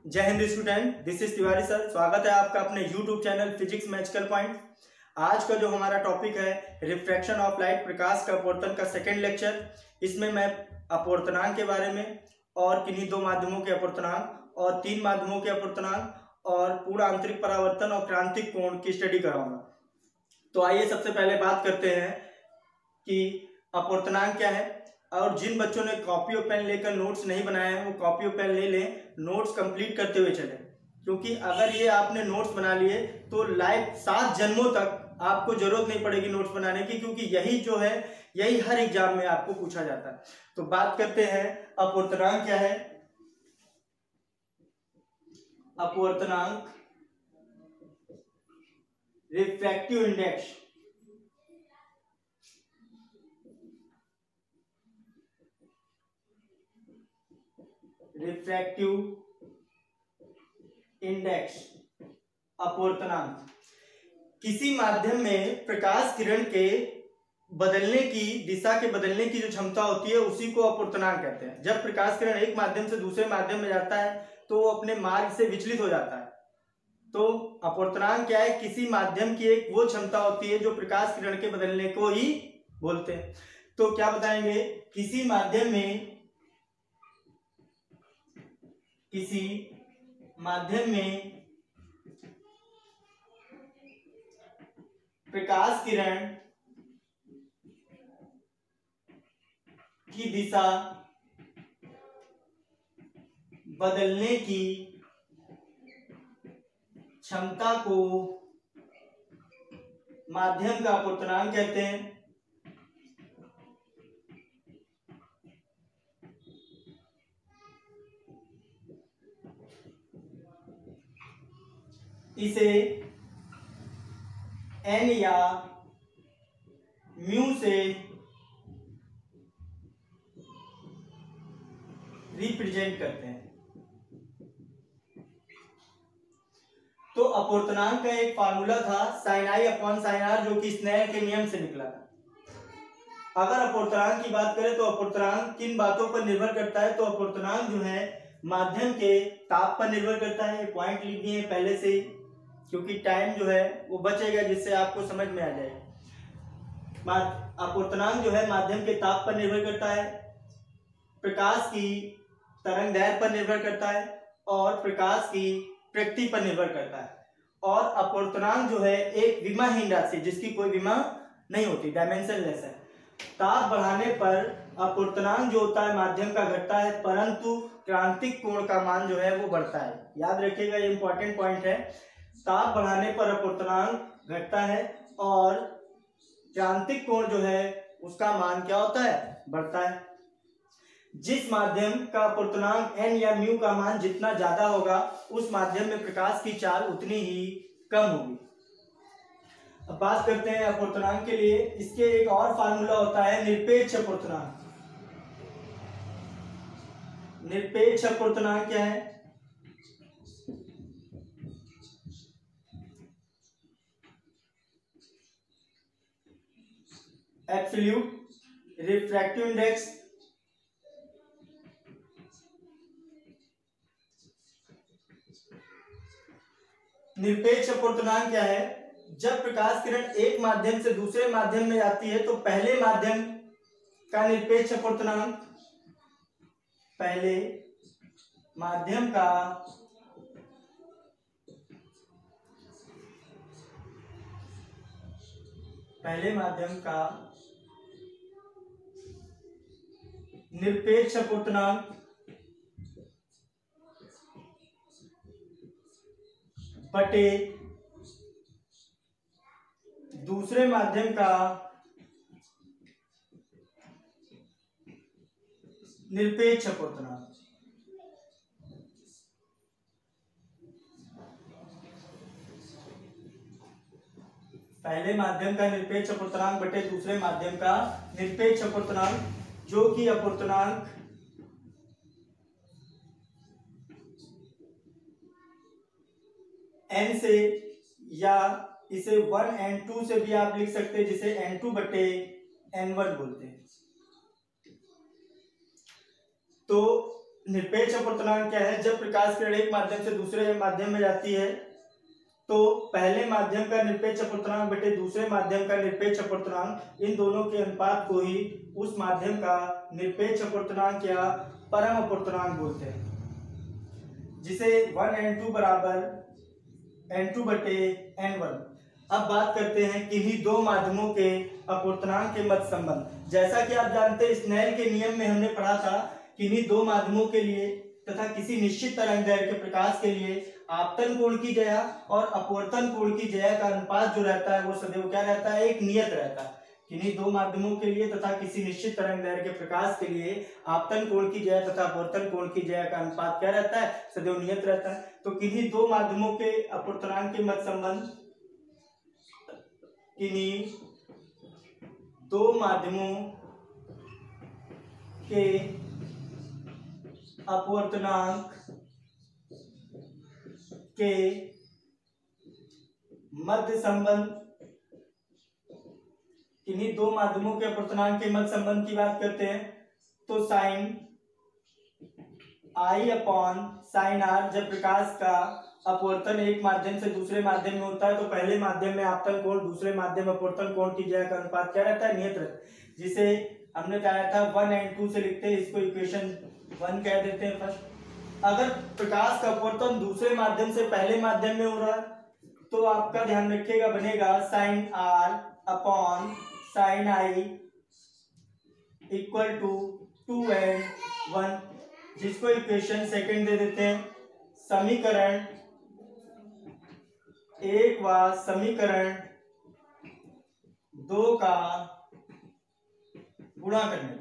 जय Hind student, this is Tiwari sir. स्वागत है आपका अपने YouTube channel physics magical point. आज का जो हमारा टॉपिक है रिफ्रैक्शन ऑफ लाइट, प्रकाश का अपवर्तन का सेकंड लेक्चर। इसमें मैं अपवर्तनांक के बारे में और किन्हीं दो माध्यमों के अपवर्तनांक और तीन माध्यमों के अपवर्तनांक और पूर्ण आंतरिक परावर्तन और क्रांतिक कोण की स्टडी कराऊंगा। तो आइए सबसे पहले बात करते हैं कि अपवर्तनांक क्या है। और जिन बच्चों ने कॉपी और पेन लेकर नोट्स नहीं बनाए हैं वो कॉपी और पेन ले लें, नोट्स कंप्लीट करते हुए चलें, क्योंकि अगर ये आपने नोट्स बना लिए तो लाइफ 7 जन्मों तक आपको जरूरत नहीं पड़ेगी नोट्स बनाने की, क्योंकि यही जो है यही हर एग्जाम में आपको पूछा जाता है। तो बात करते हैं अपवर्तनांक क्या है। अपवर्तनांक रिफ्रैक्टिव इंडेक्स अपवर्तनांक किसी माध्यम में प्रकाश किरण के बदलने की दिशा के बदलने की जो क्षमता होती है उसी को अपवर्तनांक कहते हैं। जब प्रकाश किरण एक माध्यम से दूसरे माध्यम में जाता है तो वो अपने मार्ग से विचलित हो जाता है। तो अपवर्तनांक क्या है? किसी माध्यम की एक वो क्षमता होती है जो प्रकाश किरण के बदलने को ही बोलते हैं। तो क्या बताएंगे? किसी माध्यम में प्रकाश किरण की दिशा बदलने की क्षमता को माध्यम का अपवर्तनांक कहते हैं। इसे n या म्यू से रिप्रेजेंट करते हैं। तो अपवर्तनांक का एक फार्मूला था sin i upon sin r, जो कि स्नेल के नियम से निकला था। अगर अपवर्तनांक की बात करें तो अपवर्तनांक किन बातों पर निर्भर करता है? तो अपवर्तनांक जो है माध्यम के ताप पर निर्भर करता है। पॉइंट लिख दिए पहले से ही, क्योंकि टाइम जो है वो बचेगा जिससे आपको समझ में आ जाएगा। अपवर्तनांक जो है माध्यम के ताप पर निर्भर करता है, प्रकाश की तरंगदैर्घ्य पर निर्भर करता है और प्रकाश की प्रकृति पर निर्भर करता है। और अपवर्तनांक जो है एक विमाहीन राशि, जिसकी कोई विमा नहीं होती, डायमेंशनलेस है। ताप बढ़ाने पर अपवर्तनांक जो होता है माध्यम का घटता है, परंतु क्रांतिक कोण का मान जो है वो बढ़ता है। याद रखिएगा, ये इंपॉर्टेंट पॉइंट है। ताप बढ़ाने पर अपवर्तनांक घटता है और क्रांतिक कोण जो है उसका मान क्या होता है? बढ़ता है। जिस माध्यम का अपवर्तनांक n या म्यू का मान जितना ज्यादा होगा उस माध्यम में प्रकाश की चाल उतनी ही कम होगी। अब बात करते हैं अपवर्तनांक के लिए। इसके एक और फार्मूला होता है निरपेक्ष अपवर्तनांक। निरपेक्ष अपवर्तनांक क्या है? एब्सोल्यूट रिफ्रैक्टिव इंडेक्स निरपेक्ष अपवर्तनांक क्या है? जब प्रकाश किरण एक माध्यम से दूसरे माध्यम में जाती है तो पहले माध्यम का निरपेक्ष अपवर्तनांक निरपेक्ष अपवर्तनांक बटे दूसरे माध्यम का निरपेक्ष अपवर्तनांक। पहले माध्यम का निरपेक्ष अपवर्तनांक बटे दूसरे माध्यम का निरपेक्ष अपवर्तनांक, जो कि अपवर्तनांक n से, या इसे 1n2 से भी आप लिख सकते हैं, जिसे n2 बटे n1 बोलते हैं। तो निरपेक्ष अपवर्तनांक क्या है? जब प्रकाश किरण एक माध्यम से दूसरे माध्यम में जाती है तो पहले माध्यम का निरपेक्ष अपवर्तनांक बटे दूसरे माध्यम का निरपेक्ष अपवर्तनांक, इन दोनों के अनुपात को ही उस माध्यम का निरपेक्ष अपवर्तनांक या परम अपवर्तनांक बोलते हैं, जिसे 1n2 बराबर n2 बटे n1। अब बात करते हैं किन्हीं दो माध्यमों के अपवर्तनांक के मध्य संबंध। जैसा कि आप जानते हैं स्नेल के नियम में हमने पढ़ा था, किन्हीं दो माध्यमों के लिए तथा किसी निश्चित तरंगदैर्घ्य के प्रकाश के लिए आपतन कोण की ज्या और अपवर्तन कोण की ज्या का अनुपात जो रहता है वो सदैव क्या रहता है? एक नियत रहता है। किन्हीं दो माध्यमों के लिए तथा किसी निश्चित तरंगदैर्घ्य के प्रकाश के लिए आपतन कोण की ज्या तथा अपवर्तन कोण की ज्या का अनुपात क्या रहता है? सदैव नियत रहता है। तो किन्हीं दो माध्यमों के अपवर्तनांक के मध्य संबंध, किन्हीं दो माध्यमों के अपवर्तनांक के मध्य संबंध, किन्हीं दो माध्यमों के अपवर्तनांक के मध्य संबंध की बात करते हैं तो sine I upon sine R, जब प्रकाश का अपवर्तन एक माध्यम से दूसरे माध्यम में होता है तो पहले माध्यम में आपतन कोण, दूसरे माध्यम में अपवर्तन कोण की ज्या का अनुपात क्या रहता है? नियत रहता है, जिसे हमने कहा था 1n2 से लिखते हैं, इसको इक्वेशन 1 कह देते हैं फर्स्ट। अगर प्रकाश का अपवर्तन दूसरे माध्यम से पहले माध्यम में हो रहा है तो आपका ध्यान रखिएगा बनेगा sine R upon sine I equal to 2n1, जिसको इक्वेशन सेकंड दे देते हैं। समीकरण 1 व समीकरण 2 का गुणा करने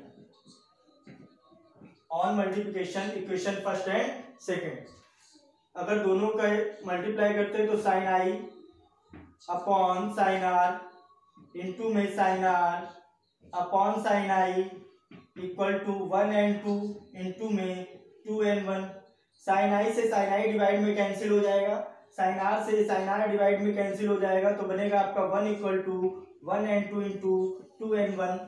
on multiplication equation first and second, अगर दोनों का मल्टीप्लाई करते हैं तो sine I upon sine R into में sine R upon sine I equal to 1n2 into में 2n1। साइन I से साइन I डिवाइड में कैंसिल हो जाएगा, साइन R से साइन R डिवाइड में कैंसिल हो जाएगा, तो बनेगा आपका 1 equal to 1n2 into 2n1।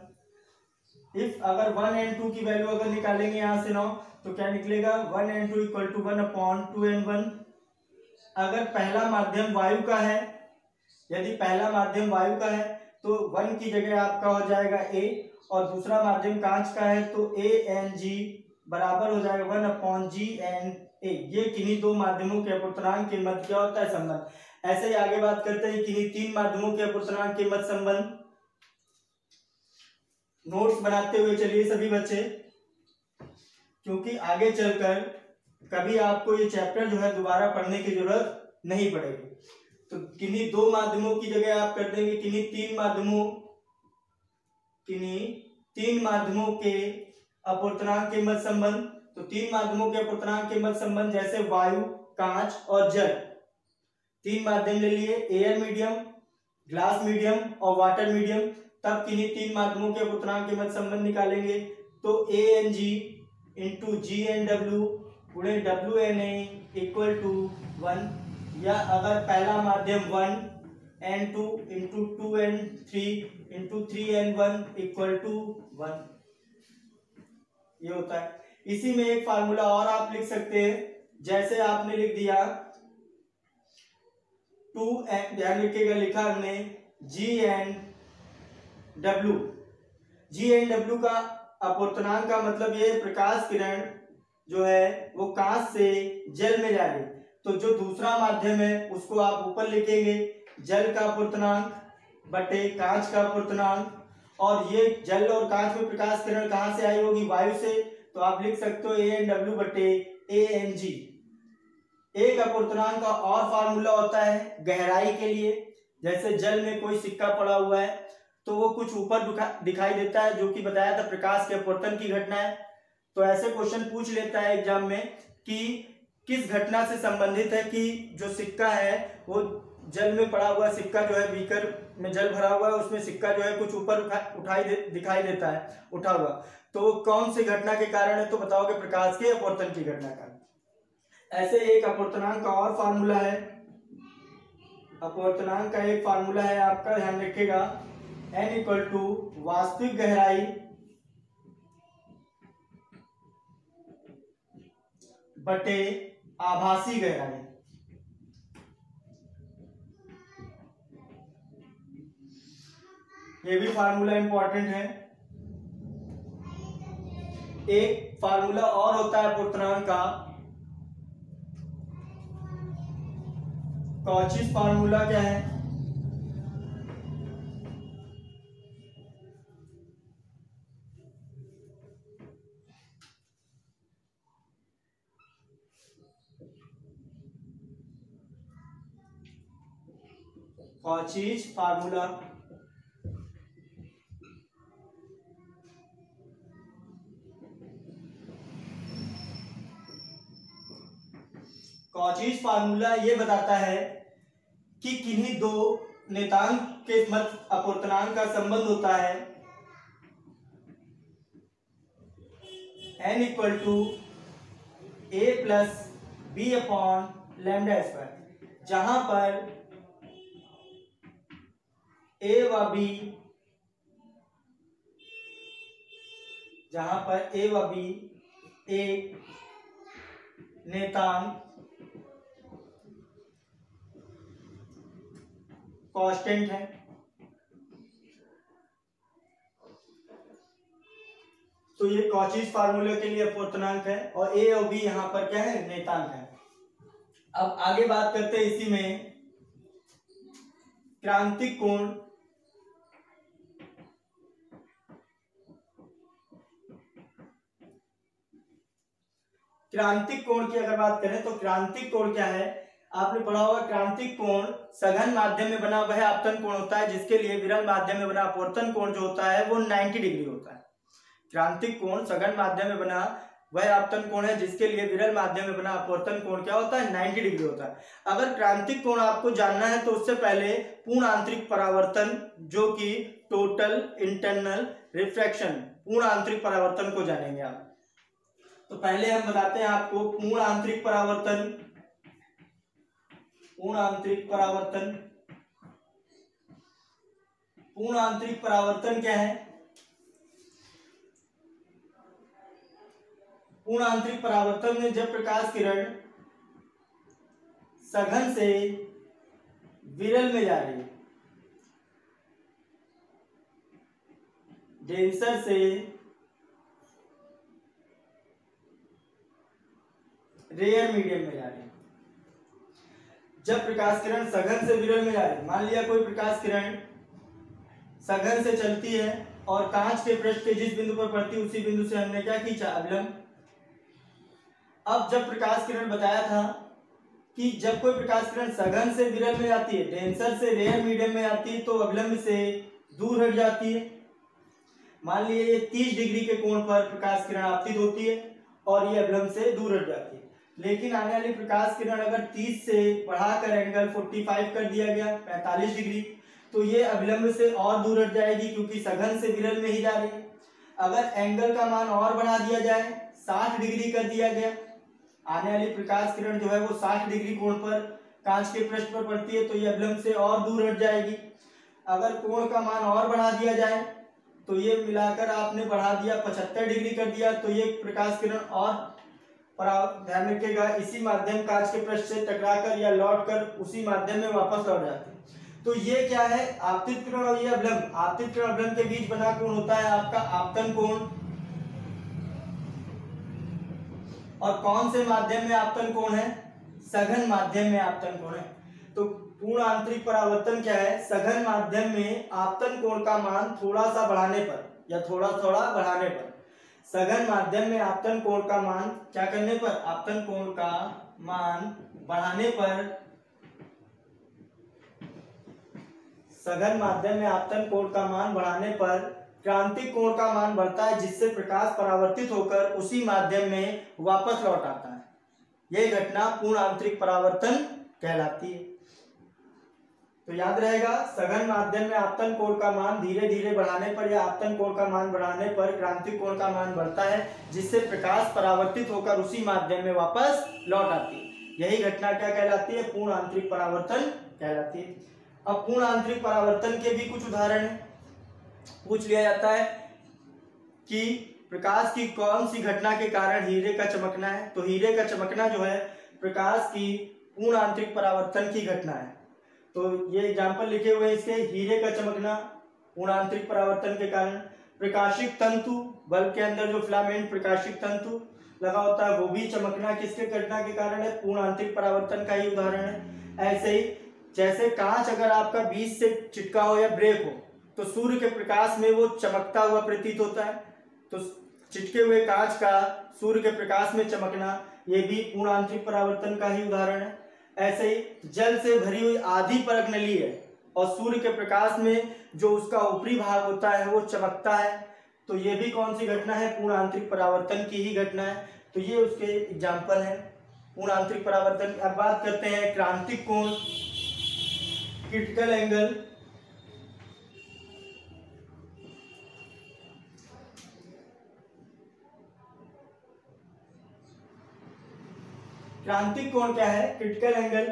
If अगर 1n2 की वैल्यू अगर निकालेंगे यहाँ से 9 तो क्या निकलेगा? 1n2 equal to 1 upon 2n1। अगर पहला माध्यम वायु का है, यदि पहला माध्यम वायु का है तो 1 की जगह आपका हो जाएगा A, और दूसरा माध्यम कांच का है तो ANG बराबर हो जाएगा 1 अपॉन GNA। ये किन्हीं दो माध्यमों के अपवर्तनांक के मध्य क्या होता है? संबंध। ऐसे ही आगे बात करते हैं किन्हीं तीन माध्यमों के अपवर्तनांक के मध्य संबंध। नोट्स बनाते हुए चलिए सभी बच्चे, क्योंकि आगे चलकर कभी आपको ये चैप्टर जो है दोबारा पढ़ने की जरूरत नहीं पड़ेगी। तो किन्हीं दो माध्यमों की जगह आप कर देंगे किन्हीं तीन माध्यमों के अपवर्तनांक के मध्य संबंध। तो तीन माध्यमों के अपवर्तनांक के मध्य संबंध जैसे वायु, कांच और जल, तीन माध्यम ले लिए, एयर मीडियम, ग्लास मीडियम और वाटर मीडियम। तब किन्हीं तीन माध्यमों के अपवर्तनांक के मध्य संबंध निकालेंगे तो ANG इंटू GNW गुणे WNA इक्वल टू 1, या अगर पहला माध्यम 1n2 into 2n3 into 3n1 equal to 1, ये होता है। इसी में एक फार्मूला और आप लिख सकते हैं, जैसे आपने लिख दिया 2n, ध्यान रखिएगा लिखा हमने GNW का अपवर्तनांक का मतलब ये प्रकाश किरण जो है वो कांच से जल में जा रही, तो जो दूसरा माध्यम है उसको आप ऊपर लिखेंगे जल का अपवर्तनांक बटे कांच का अपवर्तनांक, और ये जल और कांच में प्रकाश किरण कहां से आई होगी? वायु से, तो आप लिख सकते हो ANW बटे ANG। एक अपवर्तनांक का और फार्मूला होता है गहराई के लिए, जैसे जल में कोई सिक्का पड़ा हुआ है तो वो कुछ ऊपर दिखाई देता है, जो कि बताया था प्रकाश के अपवर्तन की घटना है। तो ऐसे क्वेश्चन पूछ लेता है एग्जाम में कि किस घटना से संबंधित है कि जो सिक्का है वो जल में पड़ा हुआ सिक्का जो है, बीकर में जल भरा हुआ है उसमें सिक्का जो है कुछ ऊपर दिखाई देता है उठा हुआ, तो कौन सी घटना के कारण है? तो बताओगे प्रकाश के अपवर्तन की घटना का। ऐसे एक अपवर्तनांक का और फार्मूला है, अपवर्तनांक का एक फार्मूला है आपका, ध्यान रखिएगा n इक्वल टू वास्तविक गहराई बटे आभासी गहराई। ये भी फार्मूला इंपॉर्टेंट है। एक फार्मूला और होता है अपवर्तनांक का, कॉचीज फार्मूला क्या है? कॉचीज फार्मूला कॉचीज फार्मूला ये बताता है कि किन्हीं दो नियतांक के मध्य अपवर्तनांक का संबंध होता है n equal to a plus B upon lambda square, जहां पर a व b एक नियतांक कांस्टेंट है। तो ये कॉचीज फार्मूले के लिए अपवर्तनांक है और a और b यहां पर क्या है? नियतांक है। अब आगे बात करते हैं इसी में क्रांतिक कोण। क्रांतिक कोण की अगर बात करें तो क्रांतिक कोण क्या है? आपने पढ़ा होगा क्रांतिक कोण सघन माध्यम में बना वह आपतन कोण होता है जिसके लिए विरल माध्यम में बना अपवर्तन कोण जो होता है वो 90 डिग्री होता है। क्रांतिक कोण सघन माध्यम में बना वह आपतन कोण है जिसके लिए विरल माध्यम में बना अपवर्तन कोण क्या होता है? 90 डिग्री होता है। अगर क्रांतिक कोण आपको जानना है तो उससे पहले पूर्ण आंतरिक परावर्तन जो कि टोटल इंटरनल रिफ्रैक्शन, पूर्ण आंतरिक परावर्तन को जानेंगे आप। तो पहले हम बताते हैं आपको पूर्ण आंतरिक परावर्तन। पूर्ण आंतरिक परावर्तन, पूर्ण आंतरिक परावर्तन क्या है? पूर्ण आंतरिक परावर्तन में जब प्रकाश किरण सघन से विरल में जा रही है, डेंसर से रेयर मीडियम में जा रही है। जब प्रकाश किरण सघन से विरल में जा रही है, मान लिया कोई प्रकाश किरण सघन से चलती है और कांच के पृष्ठ के जिस बिंदु पर पड़ती है उसी बिंदु से हमने क्या खींचा? अवलंब। अब जब प्रकाश किरण बताया था कि जब कोई प्रकाश किरण सघन से विरल में जाती है, डेंसर से रेयर मीडियम में आती है तो अवलंब से दूर हट जाती है। मान लीजिए ये 30 डिग्री के कोण पर प्रकाश किरण आपतित होती है और ये अवलंब से दूर हट जाती है। लेकिन आने वाली प्रकाश किरण अगर 30 से बढ़ाकर एंगल 45 कर दिया गया, 45 डिग्री, तो ये अवलंब से और दूर हट जाएगी क्योंकि सघन से विरल में ही जा रही है। अगर एंगल का मान और बढ़ा दिया जाए, 60 डिग्री कर दिया गया, आने वाली प्रकाश किरण जो है वो 60 डिग्री कोण पर कांच के पृष्ठ पर पड़ती है तो ये अवलंब से और दूर हट जाएगी। अगर कोण का मान और बढ़ा दिया जाए तो ये मिलाकर आपने बढ़ा दिया 75 डिग्री कर दिया तो ये प्रकाश किरण और ध्यान रखिएगा इसी माध्यम कांच के पृष्ठ से टकराकर या लौटकर उसी माध्यम में वापस लौट जाती है। तो ये क्या है? आपतित किरण और ये अवलंब, आपतित किरण अवलंब के बीच बना कोण होता है आपका आपतन कोण। और कौन से माध्यम में आपतन कोण है? सघन माध्यम में आपतन कोण है। तो पूर्ण आंतरिक परावर्तन क्या है? सघन माध्यम में आपतन कोण का मान थोड़ा सा बढ़ाने पर या थोड़ा थोड़ा बढ़ाने पर, सघन माध्यम में आपतन कोण का मान क्या करने पर? आपतन कोण का मान बढ़ाने पर, सघन माध्यम में आपतन कोण का मान बढ़ाने पर क्रांतिक कोण का मान बढ़ता है जिससे प्रकाश परावर्तित होकर उसी माध्यम में वापस लौट आता है। यह घटना पूर्ण आंतरिक परावर्तन कहलाती है। तो याद रहेगा सघन माध्यम में आपतन कोण का मान धीरे धीरे बढ़ाने पर या आपतन कोण का मान बढ़ाने पर क्रांतिक कोण का मान बढ़ता है जिससे प्रकाश परावर्तित होकर उसी माध्यम में वापस लौट आती है। यही घटना क्या कहलाती है? पूर्ण आंतरिक परावर्तन कहलाती है। अब पूर्ण आंतरिक परावर्तन के भी कुछ उदाहरण है। पूछ लिया जाता है कि प्रकाश की कौन सी घटना के कारण हीरे का चमकना है? तो हीरे का चमकना जो है प्रकाश की पूर्ण आंतरिक परावर्तन की घटना है। तो ये एग्जाम्पल लिखे हुए हैं इसके, हीरे का चमकना पूर्ण आंतरिक परावर्तन के कारण। प्रकाशिक तंतु, बल्ब के अंदर जो फिलामेंट प्रकाशिक तंतु लगा होता है वो भी चमकना किसके घटना के कारण है? पूर्ण आंतरिक परावर्तन का ही उदाहरण है। ऐसे ही जैसे कांच अगर आपका बीच से चिटका हो या ब्रेक हो तो सूर्य के प्रकाश में वो चमकता हुआ प्रतीत होता है। तो चिटके हुए कांच का सूर्य के प्रकाश में चमकना ये भी पूर्ण आंतरिक परावर्तन का ही उदाहरण है। ऐसे ही जल से भरी हुई आधी परत नली है और सूर्य के प्रकाश में जो उसका ऊपरी भाग होता है वो चमकता है, तो ये भी कौन सी घटना है? पूर्ण आंतरिक परावर्तन की ही घटना है। तो ये उसके एग्जाम्पल है पूर्ण आंतरिक परावर्तन। अब बात करते हैं क्रांतिक कोण, क्रिटिकल एंगल। क्रांतिक कोण क्या है? Critical angle.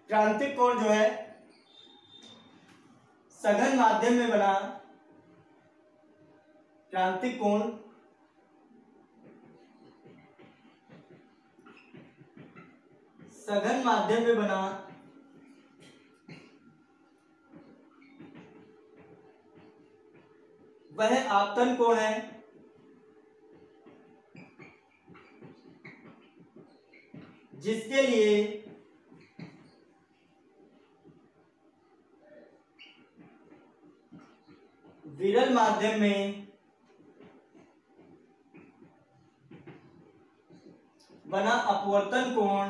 क्रांतिक कोण जो है सघन माध्यम में बना, क्रांतिक कोण सघन माध्यम में बना वह आपतन कोण है जिसके लिए विरल माध्यम में बना अपवर्तन कोण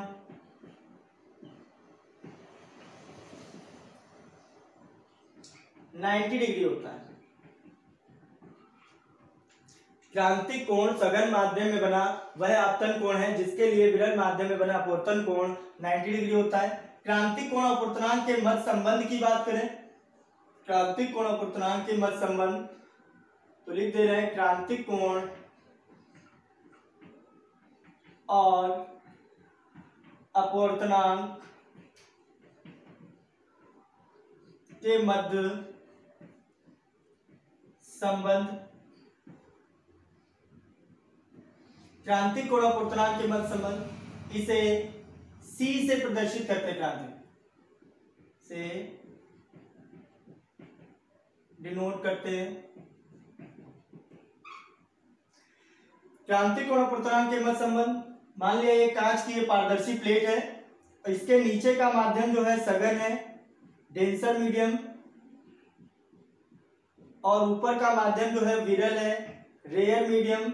नाइन्टी डिग्री होता है। क्रांतिक कोण सघन माध्यम में बना वह आपतन कोण है जिसके लिए विरल माध्यम में बना अपवर्तन कोण 90 डिग्री होता है। क्रांतिक कोण अपवर्तनांक के मध्य संबंध की बात करें, क्रांतिक कोण अपवर्तनांक के मध्य संबंध तो लिख दे रहे हैं क्रांतिक कोण और अपवर्तनांक के मध्य संबंध। क्रांतिक कोण अपवर्तनांक के मध्य संबंध इसे C से प्रदर्शित करते हैं, क्रांतिक से डिनोट करते हैं। क्रांतिक कोण अपवर्तनांक के मध्य संबंध, मान लिया ये कांच की पारदर्शी प्लेट है, इसके नीचे का माध्यम जो है सघन है, डेंसर मीडियम, और ऊपर का माध्यम जो है विरल है, रेयर मीडियम।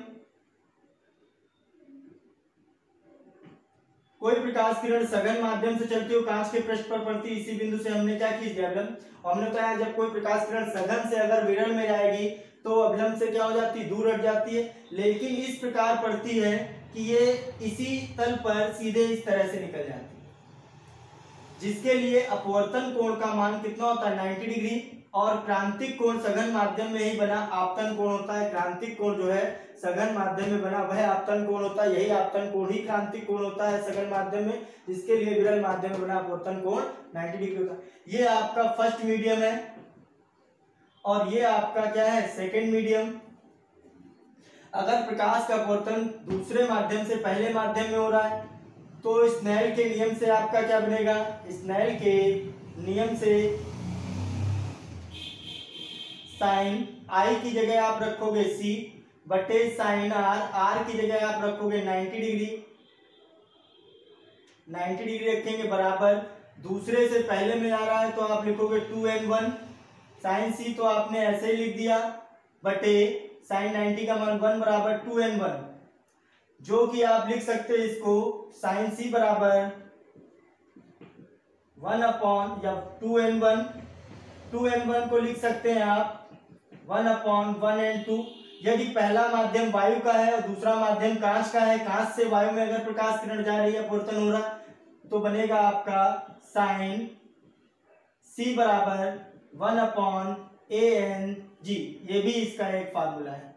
कोई प्रकाश किरण सघन माध्यम से चलती हुई कांच के पृष्ठ पर पड़ती, इसी बिंदु से हमने क्या खींच दिया? अवलंब। और हमने बताया जब कोई प्रकाश किरण सघन से अगर विरल में जाएगी तो अवलंब से क्या हो जाती है? दूर हट जाती है, लेकिन इस प्रकार पड़ती है कि ये इसी तल पर सीधे इस तरह से निकल जाती है, जिसके लिए अपवर्तन कोण का मान कितना होता है? 90 डिग्री। और क्रांतिक कोण सघन माध्यम में ही बना आपतन कोण होता है। क्रांतिक कोण जो है सघन माध्यम में बना वह आपतन कोण होता है, यही आपतन कोण ही क्रांतिक कोण होता है सघन माध्यम में, जिसके लिए विरल माध्यम में बना अपवर्तन कोण 90 डिग्री होता है। ये आपका फर्स्ट मीडियम है और ये आपका क्या है? Second medium. अगर प्रकाश का अपवर्तन दूसरे माध्यम से पहले माध्यम में हो रहा है तो स्नेल के नियम से आपका क्या बनेगा? स्नेल के नियम से साइन आई की जगह आप रखोगे C बटे साइन आर, आर की जगह आप रखोगे 90 डिग्री, 90 डिग्री रखेंगे बराबर, दूसरे से पहले में आ रहा है तो आप लिखोगे 2n1, साइन C तो आपने ऐसे ही लिख दिया बटे साइन 90 का मान 1 बराबर 2n1, जो कि आप लिख सकते हैं इसको साइन C बराबर 1 अपॉन या 2n1, 2n1 को लिख सकते हैं आप 1 अपॉन 1n2। यदि पहला माध्यम वायु का है और दूसरा माध्यम कांच का है, कांच से वायु में अगर प्रकाश किरण जा रही है, अपवर्तन हो रहा, तो बनेगा आपका साइन C बराबर 1 अपॉन ANG। ये भी इसका एक फार्मूला है।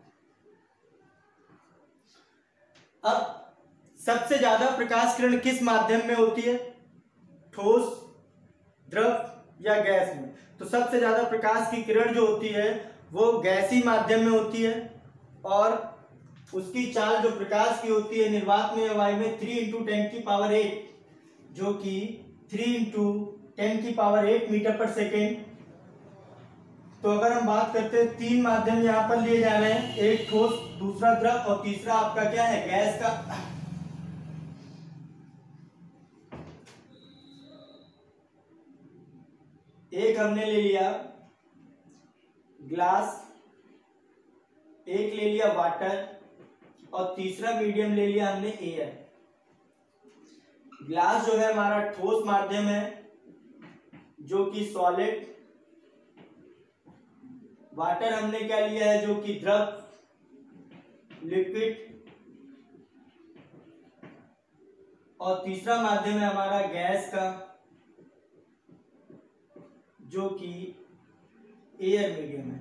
अब सबसे ज्यादा प्रकाश किरण किस माध्यम में होती है? ठोस, द्रव या गैस में? तो सबसे ज्यादा प्रकाश की किरण जो होती है वो गैसीय माध्यम में होती है और उसकी चाल जो प्रकाश की होती है निर्वात में वायु में 3 × 10⁸, जो कि 3 × 10⁸ मीटर पर सेकेंड। तो अगर हम बात करते हैं 3 माध्यम यहाँ पर लिए जा रहे हैं, एक ठोस, दूसरा द्रव और तीसरा आपका क्या है, गैस का। एक हमने ले लिया ग्लास, एक ले लिया वाटर और तीसरा मीडियम ले लिया हमने एयर। ग्लास जो है हमारा ठोस माध्यम है जो कि सॉलिड, वाटर हमने क्या लिया है जो कि द्रव लिक्विड, और तीसरा माध्यम है हमारा गैस का जो कि एयर मीडियम है।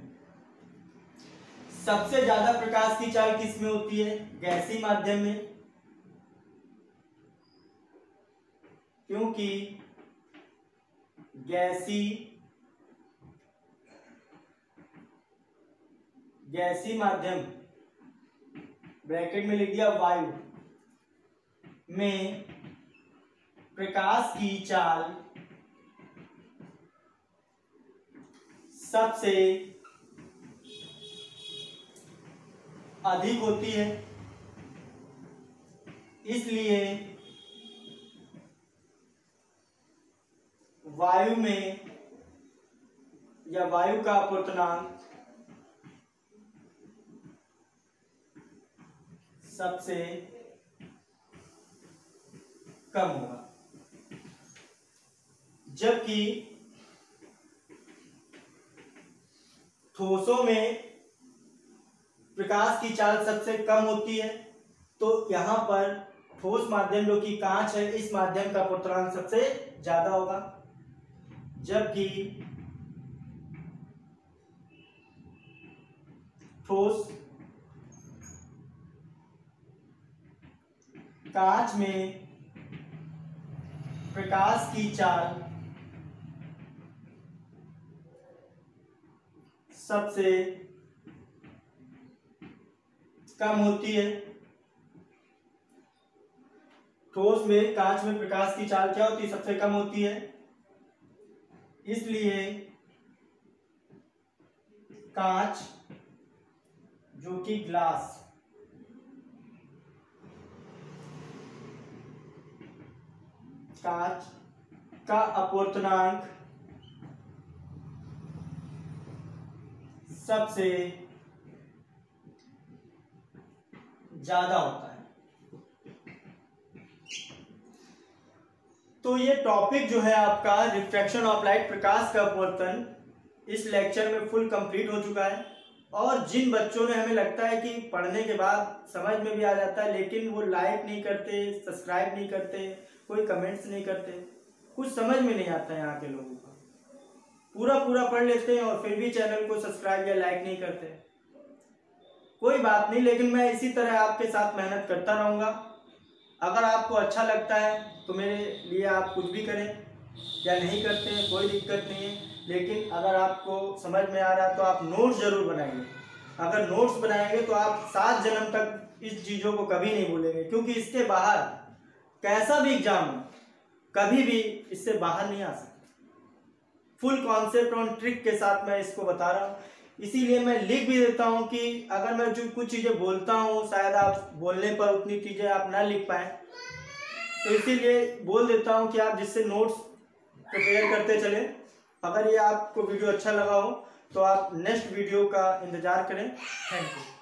सबसे ज्यादा प्रकाश की चाल किस में होती है, गैसीय माध्यम में, क्योंकि गैसीय माध्यम ब्रैकेट में लिख दिया वायु में प्रकाश की चाल सबसे अधिक होती है, इसलिए वायु में या वायु का अपवर्तनांक सबसे कम होगा। जबकि ठोसों में प्रकाश की चाल सबसे कम होती है, तो यहां पर ठोस माध्यम जो कि कांच है, इस माध्यम का अपवर्तनांक सबसे ज्यादा होगा। जबकि ठोस कांच में प्रकाश की चाल सबसे कम होती है। ठोस में, कांच में प्रकाश की चाल क्या होती है, सबसे कम होती है, इसलिए कांच जो कि ग्लास कांच का अपवर्तनांक सबसे ज्यादा होता है। तो ये टॉपिक जो है आपका रिफ्रैक्शन ऑफ लाइट, प्रकाश का अपवर्तन, इस लेक्चर में फुल कंप्लीट हो चुका है। और जिन बच्चों ने, हमें लगता है कि पढ़ने के बाद समझ में भी आ जाता है, लेकिन वो लाइक नहीं करते, सब्सक्राइब नहीं करते, कोई कमेंट्स नहीं करते, कुछ समझ में नहीं आता है यहाँ के लोगों का। पूरा पढ़ लेते हैं और फिर भी चैनल को सब्सक्राइब या लाइक नहीं करते। कोई बात नहीं, लेकिन मैं इसी तरह आपके साथ मेहनत करता रहूँगा। अगर आपको अच्छा लगता है तो मेरे लिए आप कुछ भी करें या नहीं करते हैं, कोई दिक्कत नहीं है। लेकिन अगर आपको समझ में आ रहा है तो आप नोट्स जरूर बनाइए। अगर नोट्स बनाएंगे तो आप 7 जन्म तक इस चीज़ों को कभी नहीं भूलेंगे, क्योंकि इसके बाहर कैसा भी एग्जाम हो, कभी भी इससे बाहर नहीं आ सकते। फुल कॉन्सेप्ट और ट्रिक के साथ मैं इसको बता रहा हूँ। इसीलिए मैं लिख भी देता हूँ कि अगर मैं जो कुछ चीज़ें बोलता हूँ शायद आप बोलने पर उतनी चीज़ें आप ना लिख पाएँ, तो इसीलिए बोल देता हूँ कि आप जिससे नोट्स प्रिपेयर करते चले। अगर ये आपको वीडियो अच्छा लगा हो तो आप नेक्स्ट वीडियो का इंतज़ार करें। Thank you.